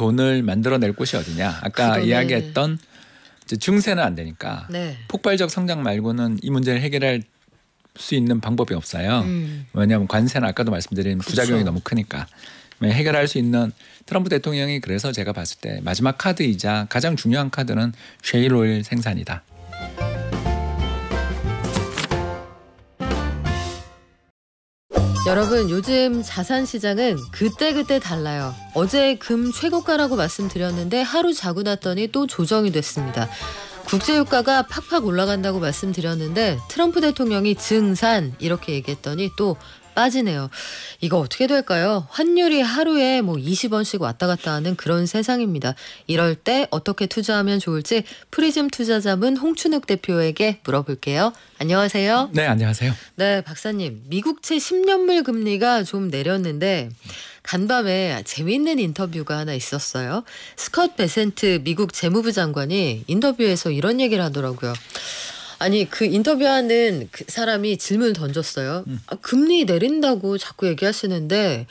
돈을 만들어낼 곳이 어디냐. 아까 이야기했던 이제 증세는 안 되니까 네. 폭발적 성장 말고는 이 문제를 해결할 수 있는 방법이 없어요. 왜냐하면 관세는 아까도 말씀드린 그렇죠. 부작용이 너무 크니까. 해결할 수 있는 트럼프 대통령이 그래서 제가 봤을 때 마지막 카드이자 가장 중요한 카드는 셰일 오일 생산이다. 여러분 요즘 자산 시장은 그때그때 달라요. 어제 금 최고가라고 말씀드렸는데 하루 자고 났더니 또 조정이 됐습니다. 국제유가가 팍팍 올라간다고 말씀드렸는데 트럼프 대통령이 증산 이렇게 얘기했더니 또 빠지네요. 이거 어떻게 될까요? 환율이 하루에 20원씩 왔다 갔다 하는 그런 세상입니다. 이럴 때 어떻게 투자하면 좋을지 프리즘 투자자문 홍춘욱 대표에게 물어볼게요. 안녕하세요. 네, 안녕하세요. 네, 박사님. 미국채 10년물 금리가 좀 내렸는데 간밤에 재미있는 인터뷰가 하나 있었어요. 스콧 베센트 미국 재무부 장관이 인터뷰에서 이런 얘기를 하더라고요. 아니 그 인터뷰하는 그 사람이 질문을 던졌어요. 금리 내린다고 자꾸 얘기하시는데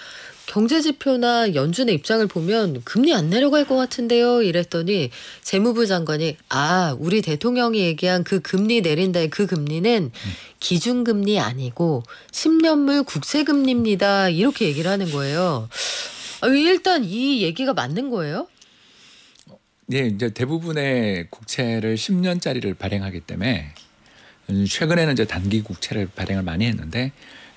경제지표나 연준의 입장을 보면 금리 안 내려갈 것 같은데요. 이랬더니 재무부 장관이 우리 대통령이 얘기한 그 금리 내린다의 그 금리는 기준금리 아니고 10년물 국채금리입니다. 이렇게 얘기를 하는 거예요. 일단 이 얘기가 맞는 거예요? 네, 이제 대부분의 국채를 10년짜리를 발행하기 때문에 최근에는 이제 단기 국채를 발행을 많이 했는데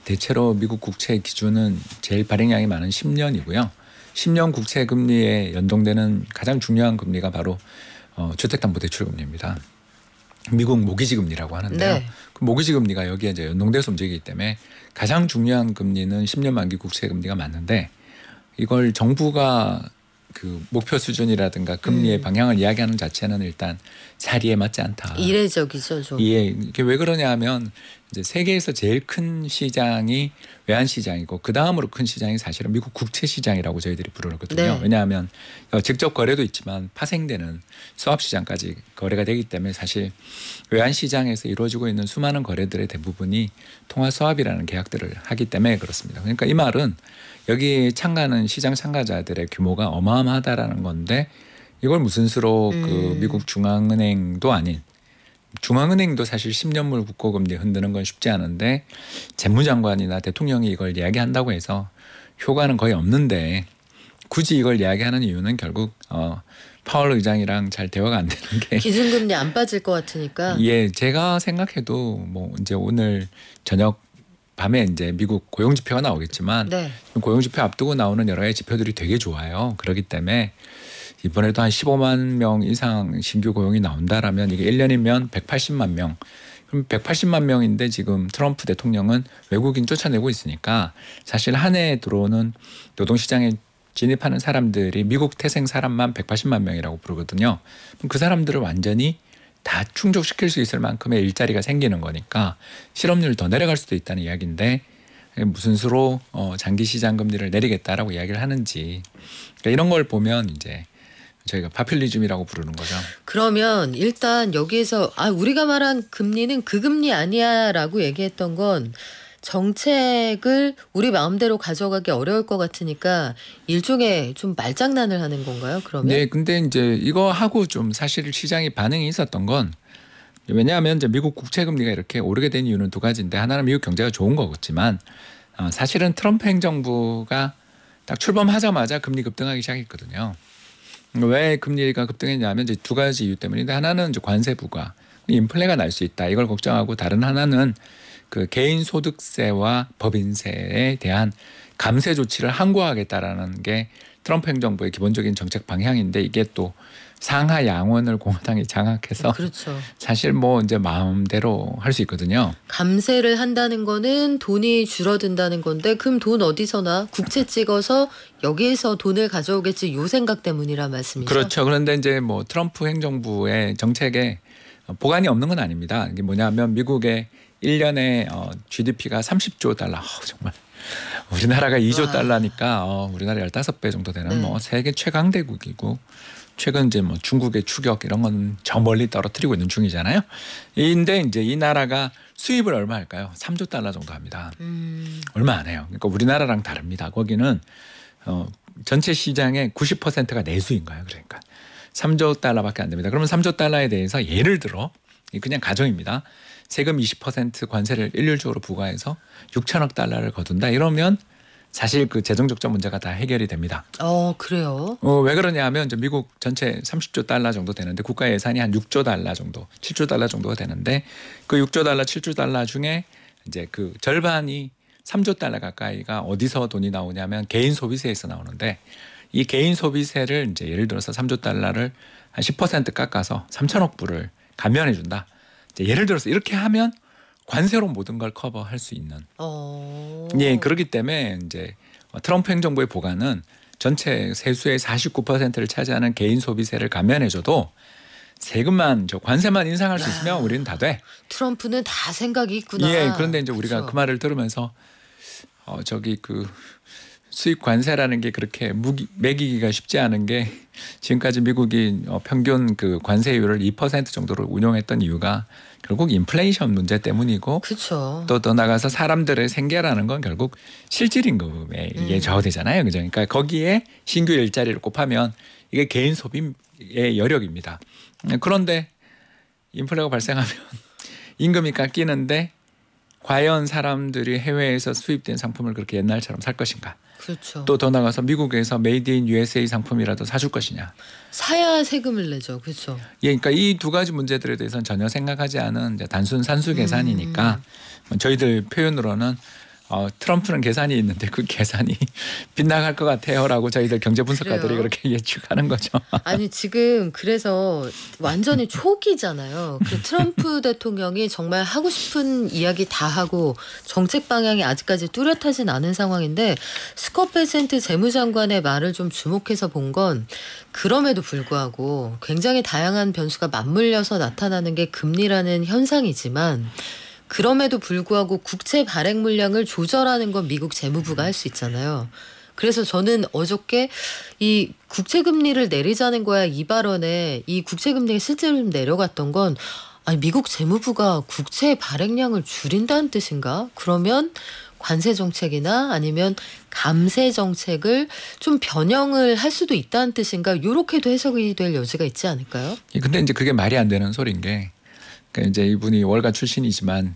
대체로 미국 국채 기준은 제일 발행량이 많은 10년이고요. 10년 국채 금리에 연동되는 가장 중요한 금리가 바로 주택담보대출금리입니다. 미국 모기지금리라고 하는데요. 네. 그 모기지금리가 여기에 이제 연동돼서 움직이기 때문에 가장 중요한 금리는 10년 만기 국채 금리가 맞는데 이걸 정부가 그 목표 수준이라든가 금리의 방향을 이야기하는 자체는 일단 사리에 맞지 않다. 이례적이죠, 좀. 예, 이게 왜 그러냐면 이제 세계에서 제일 큰 시장이 외환 시장이고 그 다음으로 큰 시장이 사실은 미국 국채 시장이라고 저희들이 부르거든요. 네. 왜냐하면 직접 거래도 있지만 파생되는 수합 시장까지 거래가 되기 때문에 사실 외환 시장에서 이루어지고 있는 수많은 거래들의 대부분이 통화 수합이라는 계약들을 하기 때문에 그렇습니다. 그러니까 이 말은 여기 참가하는 시장 참가자들의 규모가 어마어마하다라는 건데 이걸 무슨 수로 그 미국 중앙은행도 아닌 중앙은행도 사실 10년물 국고금리 흔드는 건 쉽지 않은데 재무장관이나 대통령이 이걸 이야기한다고 해서 효과는 거의 없는데 굳이 이걸 이야기하는 이유는 결국 파월 의장이랑 잘 대화가 안 되는 게 기준금리 안 빠질 것 같으니까. 예, 제가 생각해도 뭐 이제 오늘 저녁 밤에 이제 미국 고용지표가 나오겠지만 네. 고용지표 앞두고 나오는 여러 가지 지표들이 되게 좋아요. 그렇기 때문에 이번에도 한 15만 명 이상 신규 고용이 나온다라면 이게 1년이면 180만 명. 그럼 180만 명인데 지금 트럼프 대통령은 외국인 쫓아내고 있으니까 사실 한 해에 들어오는 노동시장에 진입하는 사람들이 미국 태생 사람만 180만 명이라고 부르거든요. 그럼 그 사람들을 완전히 다 충족시킬 수 있을 만큼의 일자리가 생기는 거니까 실업률 더 내려갈 수도 있다는 이야기인데 무슨 수로 장기 시장 금리를 내리겠다라고 이야기를 하는지 그러니까 이런 걸 보면 이제 저희가 파퓰리즘이라고 부르는 거죠. 그러면 일단 여기에서 우리가 말한 금리는 그 금리 아니야라고 얘기했던 건 정책을 우리 마음대로 가져가기 어려울 것 같으니까 일종의 좀 말장난을 하는 건가요? 그러면? 네, 근데 이제 이거 하고 좀 사실 시장이 반응이 있었던 건 왜냐하면 이제 미국 국채 금리가 이렇게 오르게 된 이유는 두 가지인데 하나는 미국 경제가 좋은 거겠지만 사실은 트럼프 행정부가 딱 출범하자마자 금리 급등하기 시작했거든요. 왜 금리가 급등했냐면 이제 두 가지 이유 때문인데 하나는 이제 관세부가 인플레가 날 수 있다 이걸 걱정하고 다른 하나는 그 개인 소득세와 법인세에 대한 감세 조치를 항고하겠다라는 게 트럼프 행정부의 기본적인 정책 방향인데 이게 또 상하 양원을 공화당이 장악해서 그렇죠. 사실 뭐 이제 마음대로 할 수 있거든요. 감세를 한다는 거는 돈이 줄어든다는 건데 그럼 돈 어디서나 국채 찍어서 여기에서 돈을 가져오겠지 요 생각 때문이란 말씀이죠. 그렇죠. 그런데 이제 뭐 트럼프 행정부의 정책에 보관이 없는 건 아닙니다. 이게 뭐냐면 미국의 1년에 GDP가 30조 달러. 정말 우리나라가 2조 달러니까 우리나라 15배 정도 되는 뭐 세계 최강대국이고 최근 이제 뭐 중국의 추격 이런 건 저 멀리 떨어뜨리고 있는 중이잖아요. 근데 이제 이 나라가 수입을 얼마 할까요? 3조 달러 정도 합니다. 얼마 안 해요. 그러니까 우리나라랑 다릅니다. 거기는 전체 시장의 90%가 내수인 거예요. 그러니까 3조 달러밖에 안 됩니다. 그러면 3조 달러에 대해서 예를 들어 그냥 가정입니다. 세금 20% 관세를 일률적으로 부과해서 6천억 달러를 거둔다. 이러면 사실 그 재정 적자 문제가 다 해결이 됩니다. 그래요? 왜 그러냐면 이제 미국 전체 30조 달러 정도 되는데 국가 예산이 한 6조 달러 정도, 7조 달러 정도가 되는데 그 6조 달러, 7조 달러 중에 이제 그 절반이 3조 달러 가까이가 어디서 돈이 나오냐면 개인 소비세에서 나오는데 이 개인 소비세를 이제 예를 들어서 3조 달러를 한 10% 깎아서 3천억 불을 감면해 준다. 예를 들어서 이렇게 하면 관세로 모든 걸 커버할 수 있는. 예, 그렇기 때문에 이제 트럼프 행정부의 보관은 전체 세수의 49%를 차지하는 개인 소비세를 감면해줘도 세금만 관세만 인상할 수 있으면 우리는 다 돼. 트럼프는 다 생각이 있구나. 예, 그런데 이제 우리가 그쵸. 그 말을 들으면서 저기 그 수입 관세라는 게 그렇게 매기기가 쉽지 않은 게 지금까지 미국이 평균 그 관세율을 2% 정도로 운용했던 이유가 결국 인플레이션 문제 때문이고 그쵸. 또 더 나가서 사람들의 생계라는 건 결국 실질 임금에 이게 좌우되잖아요. 그죠? 그러니까 거기에 신규 일자리를 곱하면 이게 개인 소비의 여력입니다. 그런데 인플레가 발생하면 임금이 깎이는데 과연 사람들이 해외에서 수입된 상품을 그렇게 옛날처럼 살 것인가? 그렇죠. 또 더 나가서 미국에서 메이드 인 USA 상품이라도 사줄 것이냐? 사야 세금을 내죠. 그렇죠. 예, 그러니까 이 두 가지 문제들에 대해서는 전혀 생각하지 않은 이제 단순 산수 계산이니까 저희들 표현으로는 트럼프는 계산이 있는데 그 계산이 빗나갈 것 같아요라고 저희들 경제 분석가들이 그래요? 그렇게 예측하는 거죠. 아니 지금 그래서 완전히 초기잖아요. 그 트럼프 대통령이 정말 하고 싶은 이야기 다 하고 정책 방향이 아직까지 뚜렷하진 않은 상황인데 스콧 베센트 재무장관의 말을 좀 주목해서 본 건 그럼에도 불구하고 굉장히 다양한 변수가 맞물려서 나타나는 게 금리라는 현상이지만 그럼에도 불구하고 국채 발행 물량을 조절하는 건 미국 재무부가 할 수 있잖아요. 그래서 저는 어저께 이 국채금리를 내리자는 거야 이 발언에 이 국채금리가 실제로 좀 내려갔던 건 아니 미국 재무부가 국채 발행량을 줄인다는 뜻인가? 그러면 관세 정책이나 아니면 감세 정책을 좀 변형을 할 수도 있다는 뜻인가? 이렇게도 해석이 될 여지가 있지 않을까요? 근데 이제 그게 말이 안 되는 소리인 게 그러니까 이제 이분이 월가 출신이지만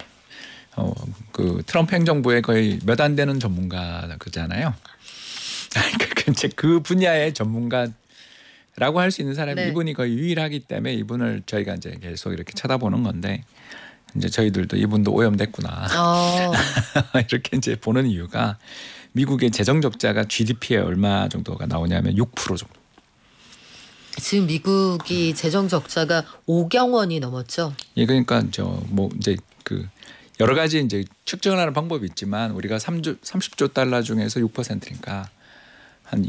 그 트럼프 행정부의 거의 몇 안 되는 전문가잖아요. 그러니까 이제 그 분야의 전문가라고 할 수 있는 사람이 네. 이분이 거의 유일하기 때문에 이분을 저희가 이제 계속 이렇게 쳐다보는 건데 이제 저희들도 이분도 오염됐구나 이렇게 이제 보는 이유가 미국의 재정 적자가 GDP에 얼마 정도가 나오냐면 6% 정도. 지금 미국이 재정 적자가 5경 원이 넘었죠. 예, 그러니까 뭐 이제 그 여러 가지 이제 측정하는 방법이 있지만 우리가 30조 달러 중에서 6%니까 한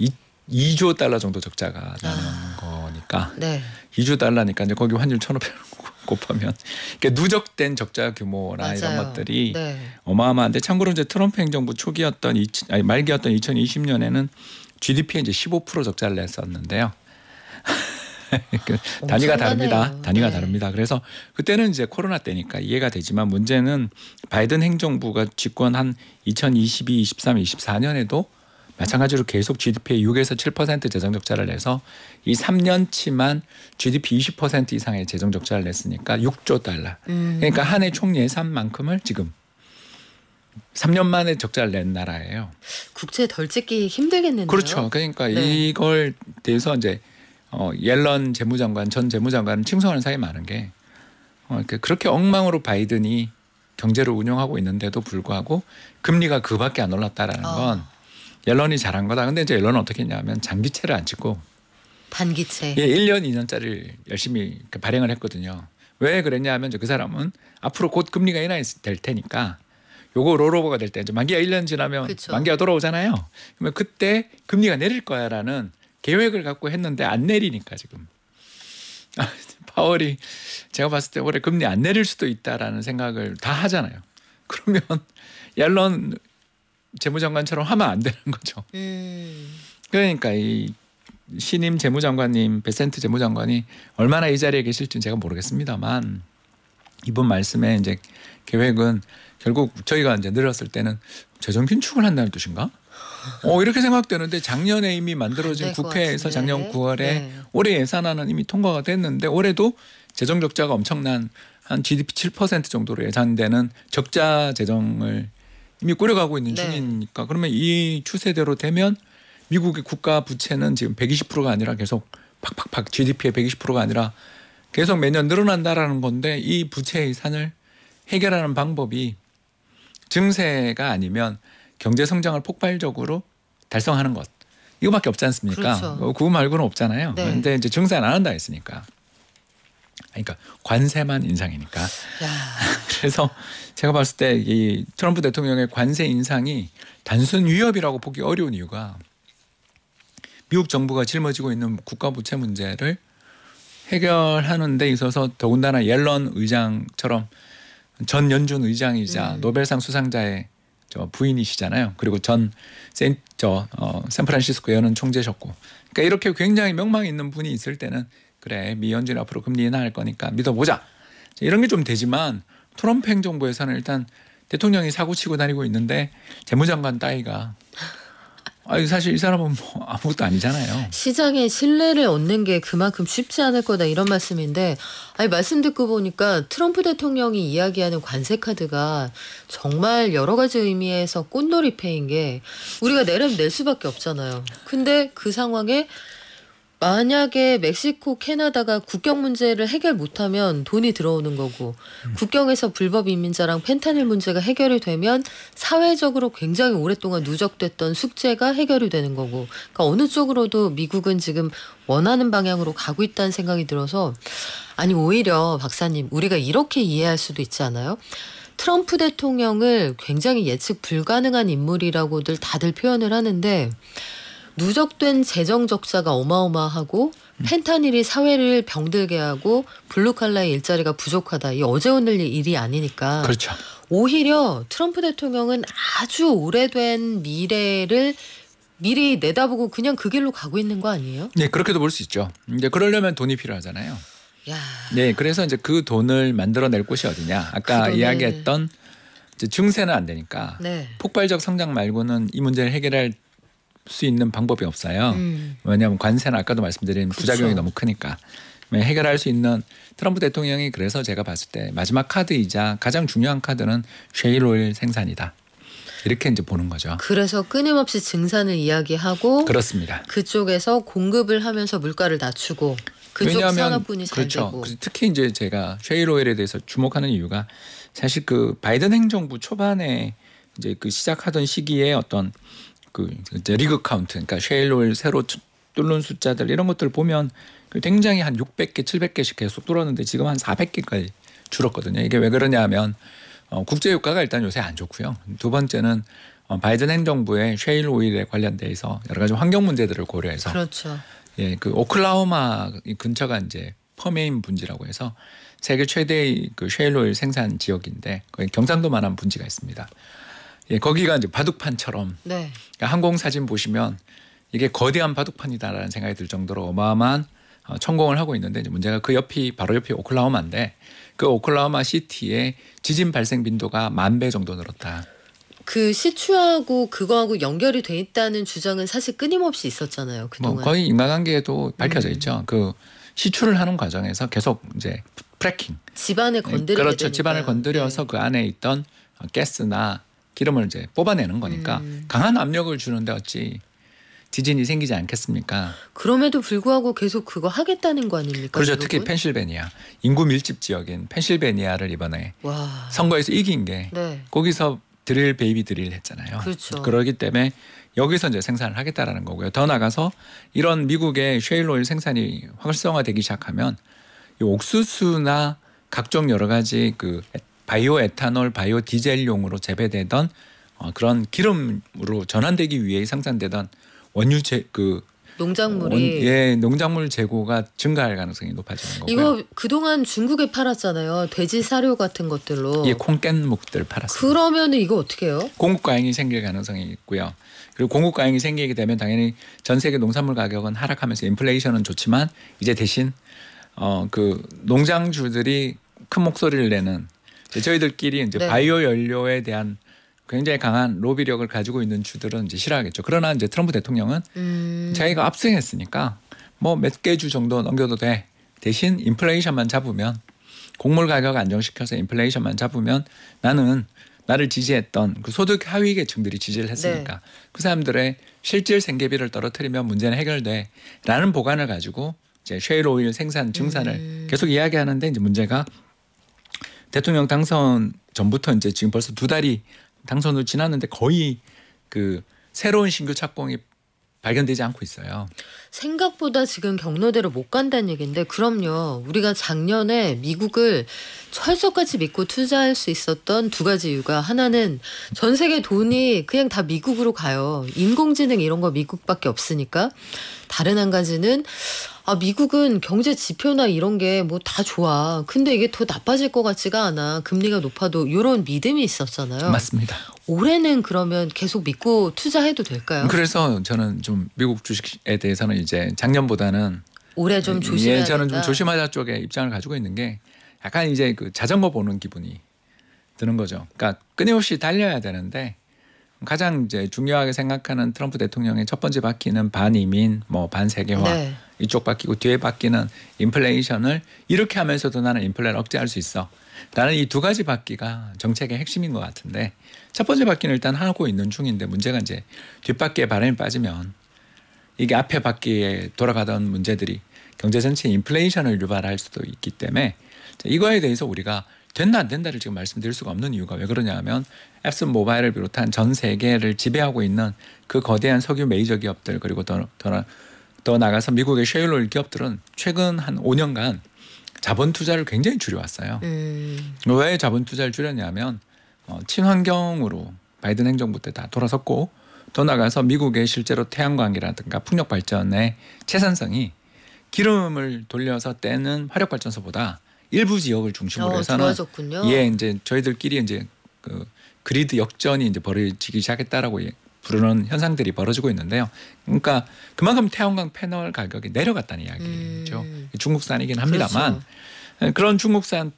2조 달러 정도 적자가 나는 거니까 네. 2조 달러니까 이제 거기 환율 1,500원 곱하면 그러니까 누적된 적자 규모나 맞아요. 이런 것들이 네. 어마어마한데 참고로 이제 트럼프 행정부 초기였던 말기였던 2020년에는 GDP에 이제 15% 적자를 냈었는데요. 단위가 다릅니다. 엄청나네요. 단위가 네. 다릅니다. 그래서 그때는 이제 코로나 때니까 이해가 되지만 문제는 바이든 행정부가 집권한 2022, 23, 24년에도 마찬가지로 계속 GDP의 6에서 7% 재정 적자를 내서 이 3년치만 GDP 20% 이상의 재정 적자를 냈으니까 6조 달러. 그러니까 한 해 총 예산만큼을 지금 3년 만에 적자를 낸 나라예요. 국채 덜 찍기 힘들겠는데요. 그렇죠. 그러니까 네. 이걸 대해서 이제 옐런 재무장관 전 재무장관은 칭송하는 사람이 많은 게 그렇게 엉망으로 바이든이 경제를 운영하고 있는데도 불구하고 금리가 그밖에 안 올랐다라는 건 옐런이 잘한 거다. 근데 이제 옐런은 어떻게 했냐면 장기채를 안 찍고 반기채. 1년 2년짜리 열심히 발행을 했거든요. 왜 그랬냐면 그 사람은 앞으로 곧 금리가 인하될 테니까 요거 롤오버가 될 때 이제 만기가 1년 지나면 그쵸. 만기가 돌아오잖아요. 그러면 그때 금리가 내릴 거야라는 계획을 갖고 했는데 안 내리니까 지금 파월이 제가 봤을 때 올해 금리 안 내릴 수도 있다라는 생각을 다 하잖아요. 그러면 옐런 재무장관처럼 하면 안 되는 거죠. 그러니까 이 신임 재무장관님 베센트 재무장관이 얼마나 이 자리에 계실지는 제가 모르겠습니다만 이번 말씀에 이제 계획은 결국 저희가 이제 늘었을 때는 재정 긴축을 한다는 뜻인가? 이렇게 생각되는데 작년에 이미 만들어진 국회에서 작년 9월에 네. 올해 예산안은 이미 통과가 됐는데 올해도 재정 적자가 엄청난 한 GDP 7% 정도로 예상되는 적자 재정을 이미 꾸려가고 있는 네. 중이니까 그러면 이 추세대로 되면 미국의 국가 부채는 지금 120%가 아니라 계속 팍팍팍 GDP의 120%가 아니라 계속 매년 늘어난다라는 건데 이 부채 예산을 해결하는 방법이 증세가 아니면 경제 성장을 폭발적으로 달성하는 것 이거밖에 없지 않습니까? 그렇죠. 그거 말고는 없잖아요. 네. 그런데 이제 증세는 안 한다 했으니까. 그러니까 관세만 인상이니까. 야. 그래서 제가 봤을 때 이 트럼프 대통령의 관세 인상이 단순 위협이라고 보기 어려운 이유가 미국 정부가 짊어지고 있는 국가 부채 문제를 해결하는 데 있어서 더군다나 옐런 의장처럼 전 연준 의장이자 노벨상 수상자의 저 부인이시잖아요. 그리고 전 샌프란시스코 연은 총재셨고, 그러니까 이렇게 굉장히 명망 있는 분이 있을 때는 그래 미 연준이 앞으로 금리 인하할 거니까 믿어보자 이런 게 좀 되지만 트럼프 행정부에서는 일단 대통령이 사고치고 다니고 있는데 재무장관 따위가 사실 이 사람은 뭐 아무것도 아니잖아요. 시장의 신뢰를 얻는 게 그만큼 쉽지 않을 거다 이런 말씀인데 말씀 듣고 보니까 트럼프 대통령이 이야기하는 관세 카드가 정말 여러 가지 의미에서 꽃놀이패인 게 우리가 내려면 낼 수밖에 없잖아요. 근데 그 상황에 만약에 멕시코, 캐나다가 국경 문제를 해결 못하면 돈이 들어오는 거고 국경에서 불법 이민자랑 펜타닐 문제가 해결이 되면 사회적으로 굉장히 오랫동안 누적됐던 숙제가 해결이 되는 거고 그러니까 어느 쪽으로도 미국은 지금 원하는 방향으로 가고 있다는 생각이 들어서 오히려 박사님 우리가 이렇게 이해할 수도 있지 않아요? 트럼프 대통령을 굉장히 예측 불가능한 인물이라고들 다들 표현을 하는데 누적된 재정 적자가 어마어마하고 펜타닐이 사회를 병들게 하고 블루칼라의 일자리가 부족하다. 이 어제 오늘 일이 아니니까. 그렇죠. 오히려 트럼프 대통령은 아주 오래된 미래를 미리 내다보고 그냥 그 길로 가고 있는 거 아니에요? 네, 그렇게도 볼 수 있죠. 이제 그러려면 돈이 필요하잖아요. 야. 네, 그래서 이제 그 돈을 만들어낼 곳이 어디냐? 아까 이야기했던 이제 증세는 안 되니까 네. 폭발적 성장 말고는 이 문제를 해결할 수 있는 방법이 없어요. 왜냐하면 관세는 아까도 말씀드린 부작용이 너무 크니까 해결할 수 있는 트럼프 대통령이 그래서 제가 봤을 때 마지막 카드이자 가장 중요한 카드는 셰일 오일 생산이다. 이렇게 이제 보는 거죠. 그래서 끊임없이 증산을 이야기하고 그렇습니다. 그쪽에서 공급을 하면서 물가를 낮추고 그쪽 산업군이 잘 그렇죠. 되고. 특히 이제 제가 셰일 오일에 대해서 주목하는 이유가 사실 그 바이든 행정부 초반에 이제 그 시작하던 시기에 어떤 그 리그 카운트, 그러니까 셰일 오일 새로 뚫는 숫자들 이런 것들 보면 굉장히 한 600개, 700개씩 계속 뚫었는데 지금 한 400개까지 줄었거든요. 이게 왜 그러냐면 국제 유가가 일단 요새 안 좋고요. 두 번째는 바이든 행정부의 셰일 오일에 관련돼서 여러 가지 환경 문제들을 고려해서 그렇죠. 예, 그 오클라호마 근처가 이제 퍼메인 분지라고 해서 세계 최대의 그 셰일 오일 생산 지역인데 거기 경상도만한 분지가 있습니다. 예, 거기가 이제 바둑판처럼 네. 그러니까 항공 사진 보시면 이게 거대한 바둑판이다라는 생각이 들 정도로 어마어마한 천공을 하고 있는데 이제 문제가 그 옆이 바로 옆이 오클라호마인데 그 오클라호마 시티의 지진 발생 빈도가 10,000배 정도 늘었다. 그 시추하고 그거하고 연결이 돼 있다는 주장은 사실 끊임없이 있었잖아요. 그동안. 뭐 거의 인과관계에도 밝혀져 있죠. 그 시추를 하는 과정에서 계속 이제 프래킹. 집안을 건드리게 그렇죠. 되니까. 집안을 건드려서 그 안에 있던 가스나 기름을 이제 뽑아내는 거니까 강한 압력을 주는데 어찌 지진이 생기지 않겠습니까? 그럼에도 불구하고 계속 그거 하겠다는 거 아닙니까? 그렇죠. 미국은? 특히 펜실베니아 인구 밀집 지역인 펜실베니아를 이번에 와. 선거에서 이긴 게 네. 거기서 드릴 베이비 드릴 했잖아요. 그렇죠. 그러기 때문에 여기서 이제 생산을 하겠다라는 거고요. 더 나가서 이런 미국의 셰일 오일 생산이 활성화되기 시작하면 이 옥수수나 각종 여러 가지 그 바이오 에탄올, 바이오 디젤용으로 재배되던 그런 기름으로 전환되기 위해 생산되던 원유재 그 농작물이 농작물 재고가 증가할 가능성이 높아지는 거고요. 이거 그동안 중국에 팔았잖아요. 돼지 사료 같은 것들로. 이 콩깻묵들 팔았습니다. 그러면 이거 어떻게 해요? 공급 과잉이 생길 가능성이 있고요. 그리고 공급 과잉이 생기게 되면 당연히 전 세계 농산물 가격은 하락하면서 인플레이션은 좋지만 이제 대신 그 농장주들이 큰 목소리를 내는 저희들끼리 이제 네. 바이오 연료에 대한 굉장히 강한 로비력을 가지고 있는 주들은 이제 싫어하겠죠. 그러나 이제 트럼프 대통령은 자기가 압승했으니까 뭐 몇 개 주 정도 넘겨도 돼. 대신 인플레이션만 잡으면 곡물 가격 안정시켜서 인플레이션만 잡으면 나는 나를 지지했던 그 소득 하위 계층들이 지지를 했으니까 네. 그 사람들의 실질 생계비를 떨어뜨리면 문제는 해결돼라는 보관을 가지고 이제 셰일 오일 생산 증산을 계속 이야기하는데 이제 문제가 대통령 당선 전부터 이제 지금 벌써 2달이 당선으로 지났는데 거의 그 새로운 신규 착공이 발견되지 않고 있어요. 생각보다 지금 경로대로 못 간다는 얘기인데 그럼요. 우리가 작년에 미국을 철석같이 믿고 투자할 수 있었던 2가지 이유가 하나는 전 세계 돈이 그냥 다 미국으로 가요. 인공지능 이런 거 미국밖에 없으니까. 다른 한 가지는 미국은 경제 지표나 이런 게 뭐 다 좋아. 근데 이게 더 나빠질 것 같지가 않아. 금리가 높아도 이런 믿음이 있었잖아요. 맞습니다. 올해는 그러면 계속 믿고 투자해도 될까요? 그래서 저는 좀 미국 주식에 대해서는 이제 작년보다는 올해 좀 조심해야 저는 된다. 좀 조심하자 쪽에 입장을 가지고 있는 게 약간 이제 그 자전거 보는 기분이 드는 거죠. 그러니까 끊임없이 달려야 되는데 가장 이제 중요하게 생각하는 트럼프 대통령의 첫 번째 바퀴는 반이민, 뭐 반세계화 네. 이쪽 바퀴고 뒤에 바퀴는 인플레이션을 이렇게 하면서도 나는 인플레를 억제할 수 있어. 나는 이 2가지 바퀴가 정책의 핵심인 것 같은데 첫 번째 바퀴는 일단 하고 있는 중인데 문제가 이제 뒷바퀴에 바람이 빠지면 이게 앞에 바퀴에 돌아가던 문제들이 경제 전체 인플레이션을 유발할 수도 있기 때문에 이거에 대해서 우리가 된다 안 된다를 지금 말씀드릴 수가 없는 이유가 왜 그러냐면 앱슨 모바일을 비롯한 전 세계를 지배하고 있는 그 거대한 석유 메이저 기업들 그리고 더 나가서 미국의 셰일 오일 기업들은 최근 한 5년간 자본 투자를 굉장히 줄여왔어요. 왜 자본 투자를 줄였냐면 친환경으로 바이든 행정부 때 다 돌아섰고 더 나가서 미국의 실제로 태양광이라든가 풍력 발전의 채산성이 기름을 돌려서 떼는 화력 발전소보다 일부 지역을 중심으로 해서는 좋아졌군요. 이제 저희들끼리 이제 그 그리드 역전이 이제 벌어지기 시작했다라고 부르는 현상들이 벌어지고 있는데요. 그러니까 그만큼 태양광 패널 가격이 내려갔다는 이야기죠. 중국산이긴 합니다만 그렇죠. 그런 중국산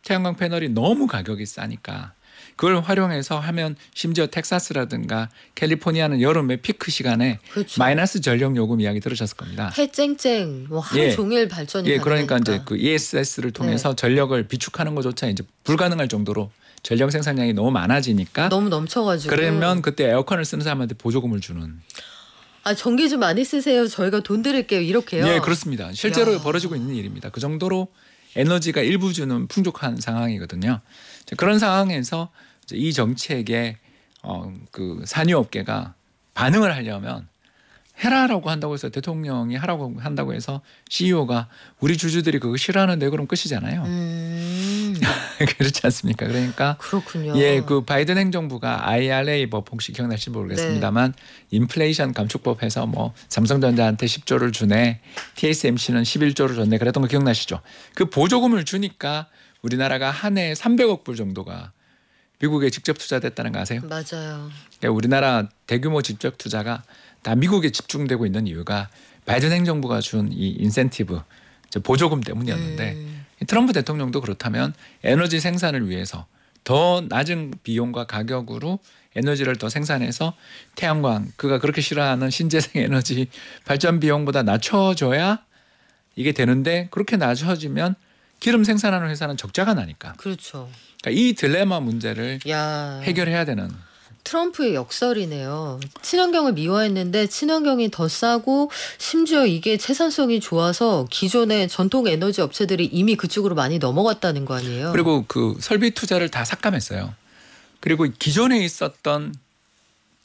태양광 패널이 너무 가격이 싸니까 그걸 활용해서 하면 심지어 텍사스라든가 캘리포니아는 여름에 피크 시간에 그렇죠. 마이너스 전력 요금 이야기 들으셨을 겁니다. 해 쨍쨍 뭐 하루 종일 발전이 그러니까 가능하니까. 이제 그 ESS를 통해서 전력을 비축하는 것조차 이제 불가능할 정도로 전력 생산량이 너무 많아지니까 너무 넘쳐가지고. 그러면 그때 에어컨을 쓰는 사람한테 보조금을 주는. 전기 좀 많이 쓰세요. 저희가 돈 드릴게요. 이렇게요. 예, 그렇습니다. 실제로 야. 벌어지고 있는 일입니다. 그 정도로 에너지가 일부 주는 풍족한 상황이거든요. 그런 상황에서 이 정책에 그 산유업계가 반응을 하려면 해라라고 한다고 해서 대통령이 하라고 한다고 해서 CEO가 우리 주주들이 그거 싫어하는데 그럼 끝이잖아요. 그렇지 않습니까? 그러니까 그렇군요. 그 바이든 행정부가 IRA 법 혹시 기억나실지 모르겠습니다만 인플레이션 감축법 해서 뭐 삼성전자한테 10조를 주네, TSMC는 11조를 줬네 그랬던 거 기억나시죠? 그 보조금을 주니까 우리나라가 한 해에 300억 불 정도가 미국에 직접 투자됐다는 거 아세요? 맞아요. 그러니까 우리나라 대규모 직접 투자가 다 미국에 집중되고 있는 이유가 바이든 행정부가 준 이 인센티브 보조금 때문이었는데 트럼프 대통령도 그렇다면 에너지 생산을 위해서 더 낮은 비용과 가격으로 에너지를 더 생산해서 태양광 그가 그렇게 싫어하는 신재생 에너지 발전 비용보다 낮춰줘야 이게 되는데 그렇게 낮춰지면 기름 생산하는 회사는 적자가 나니까. 그렇죠. 그러니까 이 딜레마 문제를 야. 해결해야 되는. 트럼프의 역설이네요. 친환경을 미화했는데 친환경이 더 싸고 심지어 이게 채산성이 좋아서 기존의 전통 에너지 업체들이 이미 그쪽으로 많이 넘어갔다는 거 아니에요. 그리고 그 설비 투자를 다 삭감했어요. 그리고 기존에 있었던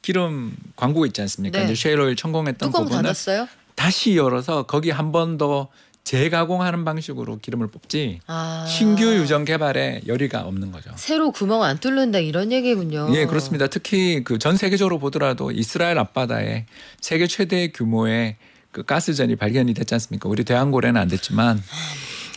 기름 광고 있지 않습니까? 네. 이제 셰일 오일 천공했던 뚜껑 부분을 닫았어요? 다시 열어서 거기 한 번 더 재가공하는 방식으로 기름을 뽑지 신규 유전 개발에 열의가 없는 거죠. 새로 구멍 안 뚫는다 이런 얘기군요. 예, 그렇습니다. 특히 그 전 세계적으로 보더라도 이스라엘 앞바다에 세계 최대 규모의 그 가스전이 발견이 됐지 않습니까? 우리 대한고래는 안 됐지만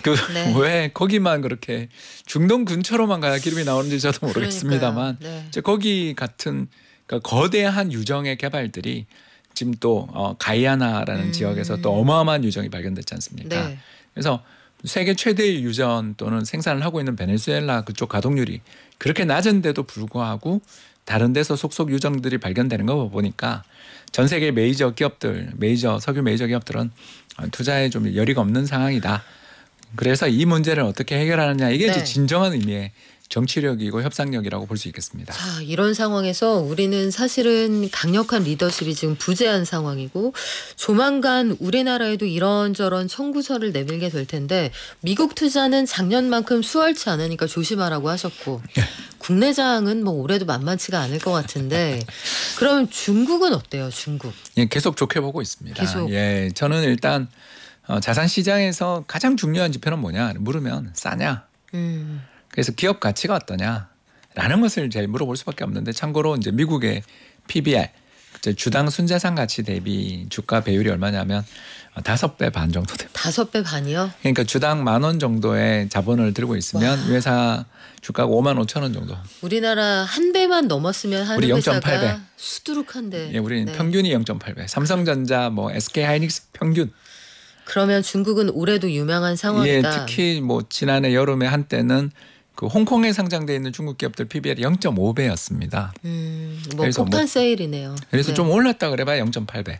그 왜 거기만 그렇게 중동 근처로만 가야 기름이 나오는지 저도 모르겠습니다만 이제 거기 같은 그러니까 거대한 유정의 개발들이 지금 또 가이아나라는 지역에서 또 어마어마한 유정이 발견됐지 않습니까? 네. 그래서 세계 최대의 유전 또는 생산을 하고 있는 베네수엘라 그쪽 가동률이 그렇게 낮은데도 불구하고 다른 데서 속속 유정들이 발견되는 거 보니까 전 세계 메이저 기업들, 석유 메이저 기업들은 투자에 좀 여리가 없는 상황이다. 그래서 이 문제를 어떻게 해결하느냐 이게 네. 이제 진정한 의미의 정치력이고 협상력이라고 볼 수 있겠습니다. 자, 이런 상황에서 우리는 사실은 강력한 리더십이 지금 부재한 상황이고 조만간 우리나라에도 이런저런 청구서를 내밀게 될 텐데 미국 투자는 작년만큼 수월치 않으니까 조심하라고 하셨고 국내장은 뭐 올해도 만만치가 않을 것 같은데 그럼 중국은 어때요? 중국. 예, 계속 좋게 보고 있습니다. 계속. 예, 저는 일단 자산 시장에서 가장 중요한 지표는 뭐냐 물으면 싸냐. 그래서 기업 가치가 어떠냐라는 것을 제일 물어볼 수밖에 없는데 참고로 이제 미국의 PBR 주당 순자산 가치 대비 주가 배율이 얼마냐면 5배 반 정도 됩니다. 5배 반이요? 그러니까 주당 10,000원 정도의 자본을 들고 있으면 와. 이 회사 주가가 55,000원 정도. 우리나라 한 배만 넘었으면 하는 우리 회사가 0.8배. 수두룩한데. 예, 우리는 네. 평균이 0.8배. 삼성전자, 뭐 SK하이닉스 평균. 그러면 중국은 올해도 유명한 예, 상황이다. 특히 뭐 지난해 여름에 한때는 그 홍콩에 상장돼 있는 중국 기업들 PBR이 0.5배였습니다. 뭐 그래서 폭탄 뭐- 세일이네요. 그래서 네. 좀 올랐다 그래봐야 0.8배.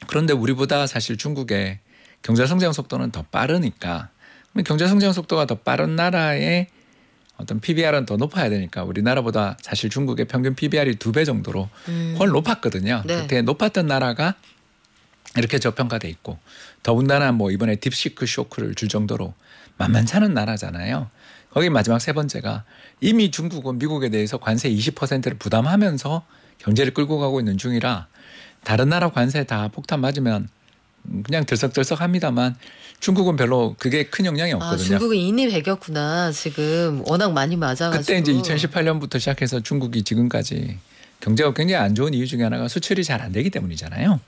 그런데 우리보다 사실 중국의 경제 성장 속도는 더 빠르니까 경제 성장 속도가 더 빠른 나라의 어떤 PBR은 더 높아야 되니까 우리나라보다 사실 중국의 평균 PBR이 2배 정도로 훨 높았거든요. 네. 그때 높았던 나라가 이렇게 저평가돼 있고 더군다나 뭐 이번에 딥시크 쇼크를 줄 정도로 만만치 않은 나라잖아요. 거기 마지막 세 번째가 이미 중국은 미국에 대해서 관세 20%를 부담하면서 경제를 끌고 가고 있는 중이라 다른 나라 관세 다 폭탄 맞으면 그냥 들썩들썩합니다만 중국은 별로 그게 큰 영향이 아, 없거든요. 중국은 인이 배겼구나. 지금 워낙 많이 맞아가지고. 그때 이제 2018년부터 시작해서 중국이 지금까지 경제가 굉장히 안 좋은 이유 중에 하나가 수출이 잘 안 되기 때문이잖아요.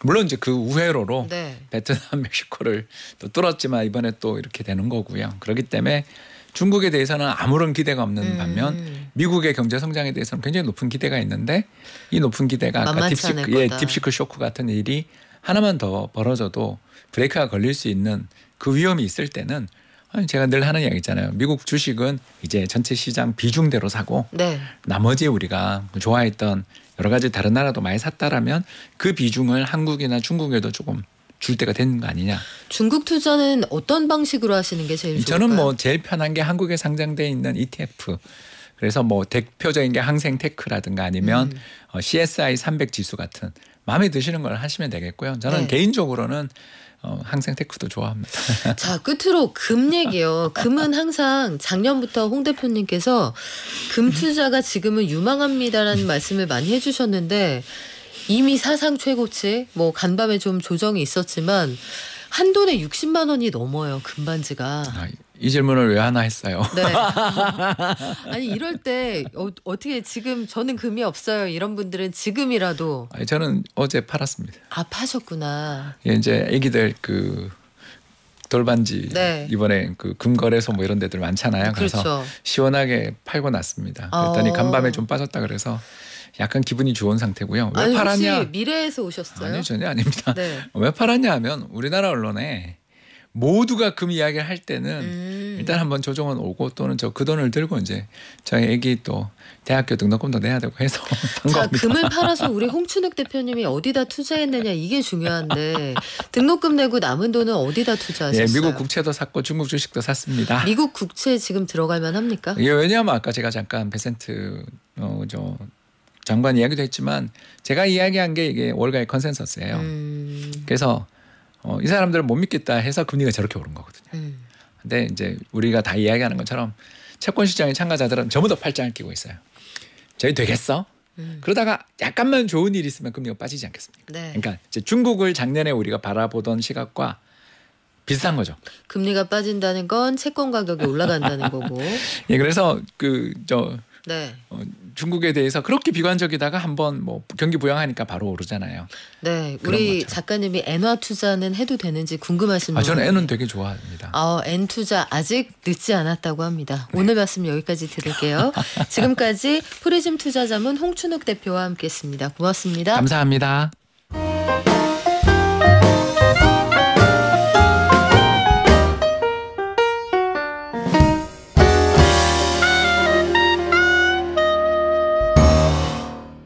물론 이제 그 우회로로 네. 베트남, 멕시코를 또 뚫었지만 이번에 또 이렇게 되는 거고요. 그렇기 때문에 중국에 대해서는 아무런 기대가 없는 반면 미국의 경제 성장에 대해서는 굉장히 높은 기대가 있는데 이 높은 기대가 아까 만만치 않을 거다. 딥시크 쇼크 같은 일이 하나만 더 벌어져도 브레이크가 걸릴 수 있는 그 위험이 있을 때는 제가 늘 하는 이야기 있잖아요. 미국 주식은 이제 전체 시장 비중대로 사고 네. 나머지 우리가 좋아했던 여러 가지 다른 나라도 많이 샀다라면 그 비중을 한국이나 중국에도 조금 줄 때가 되는 거 아니냐. 중국 투자는 어떤 방식으로 하시는 게 제일 좋을까요? 저는 뭐 제일 편한 게 한국에 상장돼 있는 ETF. 그래서 뭐 대표적인 게 항생테크라든가 아니면 CSI 300 지수 같은 마음에 드시는 걸 하시면 되겠고요. 저는 네. 개인적으로는 항생테크도 좋아합니다. 자, 끝으로 금 얘기요. 금은 항상 작년부터 홍 대표님께서 금 투자가 지금은 유망합니다라는 말씀을 많이 해주셨는데 이미 사상 최고치, 뭐 간밤에 좀 조정이 있었지만 한 돈에 60만 원이 넘어요. 금반지가. 이 질문을 왜 하나 했어요. 네. 아니 이럴 때 어떻게 지금 저는 금이 없어요. 이런 분들은 지금이라도 저는 어제 팔았습니다. 아 파셨구나. 예, 이제 애기들 그 돌반지 네. 이번에 그 금거래소 뭐 이런 데들 많잖아요. 그래서 그렇죠. 시원하게 팔고 났습니다. 그랬더니 간밤에 좀 빠졌다 그래서 약간 기분이 좋은 상태고요. 왜 아니, 팔았냐? 혹시 미래에서 오셨어요? 아니요, 전혀 아닙니다. 네. 왜 팔았냐 하면 우리나라 언론에 모두가 금 이야기를 할 때는 일단 한번 조정은 오고 또는 저 그 돈을 들고 이제 저희 애기 또 대학교 등록금도 내야 되고 해서 산 자, 겁니다. 금을 팔아서 우리 홍춘욱 대표님이 어디다 투자했느냐 이게 중요한데 등록금 내고 남은 돈은 어디다 투자하셨어요? 예, 미국 국채도 샀고 중국 주식도 샀습니다. 미국 국채 지금 들어갈 만합니까? 예, 왜냐하면 아까 제가 잠깐 베센트 저 장관 이야기도 했지만 제가 이야기한 게 이게 월가의 컨센서스예요. 그래서 이 사람들을 못 믿겠다 해서 금리가 저렇게 오른 거거든요. 근데 이제 우리가 다 이야기하는 것처럼 채권 시장의 참가자들은 전부 다 팔짱을 끼고 있어요. 저희 되겠어? 그러다가 약간만 좋은 일이 있으면 금리가 빠지지 않겠습니까? 네. 그러니까 이제 중국을 작년에 우리가 바라보던 시각과 비슷한 거죠. 금리가 빠진다는 건 채권 가격이 올라간다는 거고. 예, 그래서 네. 중국에 대해서 그렇게 비관적이다가 한번 뭐 경기 부양하니까 바로 오르잖아요. 네. 그런 우리 것처럼. 작가님이 엔화 투자는 해도 되는지 궁금하신 분. 저는 N은 되게 좋아합니다. N 투자 아직 늦지 않았다고 합니다. 오늘 말씀 여기까지 드릴게요. 지금까지 프리즘 투자자문 홍춘욱 대표와 함께했습니다. 고맙습니다. 감사합니다.